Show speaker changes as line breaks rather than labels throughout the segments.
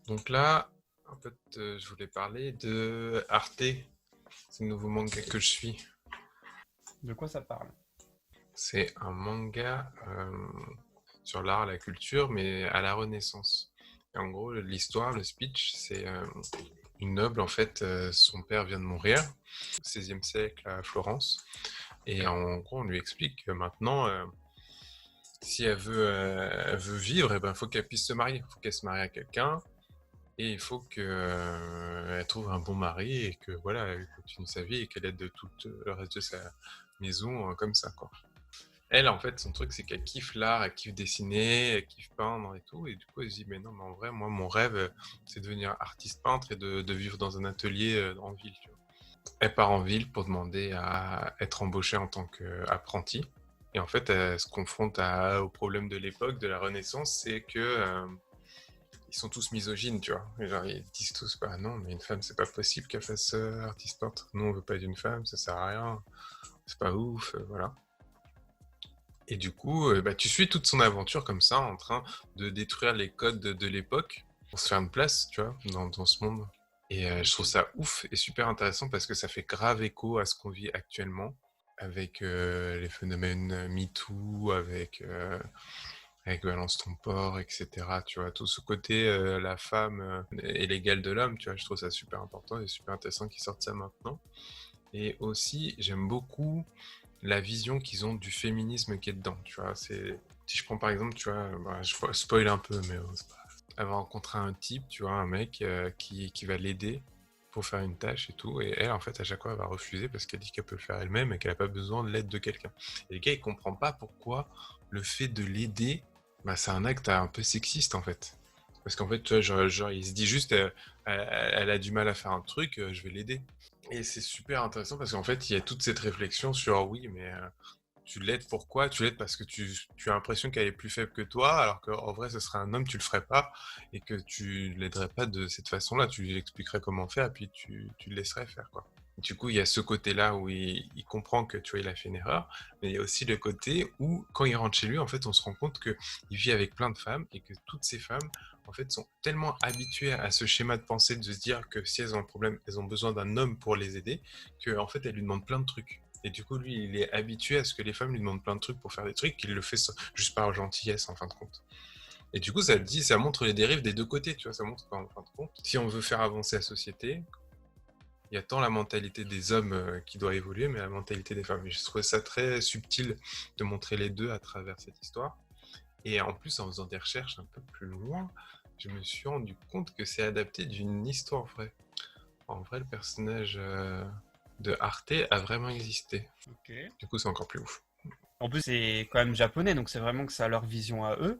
Donc là, en fait, je voulais parler de Arte, c'est le nouveau manga que je suis.
De quoi ça parle?
C'est un manga sur l'art, la culture, mais à la Renaissance. Et en gros, l'histoire, le speech, c'est une noble, en fait, son père vient de mourir, au XVIe siècle à Florence. Et en gros, on lui explique que maintenant, si elle veut vivre, il faut qu'elle puisse se marier. Il faut qu'elle se marie à quelqu'un. Et il faut que, elle trouve un bon mari et que voilà, elle continue sa vie et qu'elle aide tout le reste de sa maison comme ça, quoi. Elle, en fait, son truc, c'est qu'elle kiffe l'art, elle kiffe dessiner, elle kiffe peindre et tout. Et du coup, elle se dit, mais non, mais en vrai, moi, mon rêve, c'est de devenir artiste peintre et de vivre dans un atelier en ville, tu vois. Elle part en ville pour demander à être embauchée en tant qu'apprentie. Et en fait, elle se confronte au problème de l'époque, de la Renaissance, c'est que ils sont tous misogynes, tu vois. Et genre, ils disent tous, bah non, mais une femme, c'est pas possible qu'elle fasse artiste peintre. Nous, on veut pas d'une femme, ça sert à rien. C'est pas ouf, voilà. Et du coup, bah, tu suis toute son aventure comme ça, en train de détruire les codes de l'époque pour se faire une place, tu vois, dans ce monde. Et je trouve
Ok.
ça ouf et super intéressant parce que ça fait grave écho à ce qu'on vit actuellement avec les phénomènes MeToo, avec Balance ton porc, etc. Tu vois, tout ce côté, la femme est l'égale de l'homme, tu vois, je trouve ça super important et super intéressant qu'ils sortent ça maintenant. Et aussi, j'aime beaucoup la vision qu'ils ont du féminisme qui est dedans, tu vois. Si je prends par exemple, tu vois, bah, je spoil un peu, mais c'est pas grave. Elle va rencontrer un type, tu vois, un mec qui va l'aider pour faire une tâche et tout, et elle, en fait, à chaque fois, elle va refuser parce qu'elle dit qu'elle peut le faire elle-même et qu'elle a pas besoin de l'aide de quelqu'un. Et le gars, il comprend pas pourquoi le fait de l'aider, bah, c'est un acte un peu sexiste, en fait. Parce qu'en fait, tu vois, genre, il se dit juste, elle a du mal à faire un truc, je vais l'aider. Et c'est super intéressant parce qu'en fait, il y a toute cette réflexion sur oui, mais tu l'aides pourquoi? Tu l'aides parce que tu as l'impression qu'elle est plus faible que toi, alors qu'en vrai, ce serait un homme, tu le ferais pas et que tu l'aiderais pas de cette façon-là. Tu lui expliquerais comment faire et puis tu le laisserais faire, quoi. Du coup, il y a ce côté-là où il comprend que tu vois, il a fait une erreur, mais il y a aussi le côté où, quand il rentre chez lui, en fait, on se rend compte qu'il vit avec plein de femmes et que toutes ces femmes, en fait, sont tellement habituées à ce schéma de pensée de se dire que si elles ont un problème, elles ont besoin d'un homme pour les aider, que en fait, elles lui demandent plein de trucs. Et du coup, lui, il est habitué à ce que les femmes lui demandent plein de trucs pour faire des trucs, qu'il le fait juste par gentillesse, en fin de compte. Et du coup, ça montre les dérives des deux côtés, tu vois, ça montre qu'en fin de compte, si on veut faire avancer la société, il y a tant la mentalité des hommes qui doit évoluer, mais la mentalité des femmes. Et je trouvais ça très subtil de montrer les deux à travers cette histoire. Et en plus, en faisant des recherches un peu plus loin, je me suis rendu compte que c'est adapté d'une histoire vraie. En vrai, le personnage de Arte a vraiment existé.
Ok.
Du coup, c'est encore plus ouf.
En plus, c'est quand même japonais, donc c'est vraiment que ça a leur vision à eux.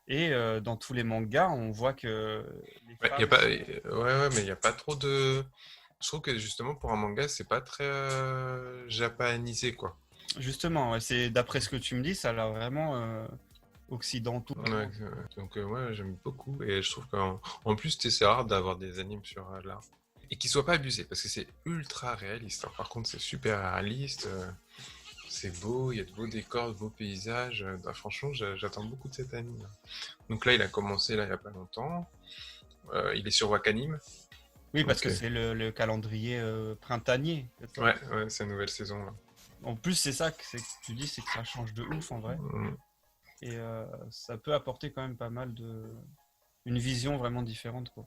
Et dans tous les mangas, on voit que les
Ouais,
femmes sont...
ouais, mais il n'y a pas trop de. Je trouve que justement, pour un manga, c'est pas très japanisé, quoi.
Justement, ouais, c'est d'après ce que tu me dis, ça a l'air vraiment occidentaux,
Ouais,
vraiment.
donc, ouais, j'aime beaucoup. Et je trouve qu'en plus, c'est rare d'avoir des animes sur l'art. Et qu'ils soient pas abusés, parce que c'est ultra réaliste, hein. Par contre, c'est super réaliste. C'est beau, il y a de beaux décors, de beaux paysages. Bah, franchement, j'attends beaucoup de cet anime, là. Donc là, il a commencé là, il y a pas longtemps. Il est sur Wakanim.
Oui, parce
Donc,
que c'est le calendrier printanier, c'est ça?
ouais, c'est la nouvelle saison, là.
En plus, c'est ça que tu dis, c'est que ça change de ouf en vrai.
Mm.
Et ça peut apporter quand même pas mal de... Une vision vraiment différente, quoi.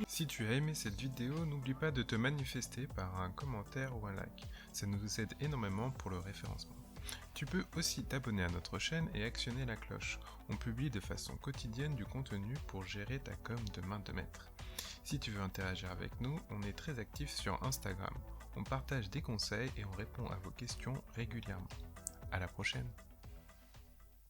Si tu as aimé cette vidéo, n'oublie pas de te manifester par un commentaire ou un like. Ça nous aide énormément pour le référencement. Tu peux aussi t'abonner à notre chaîne et actionner la cloche. On publie de façon quotidienne du contenu pour gérer ta com de main de maître. Si tu veux interagir avec nous, on est très actif sur Instagram. On partage des conseils et on répond à vos questions régulièrement. À la prochaine!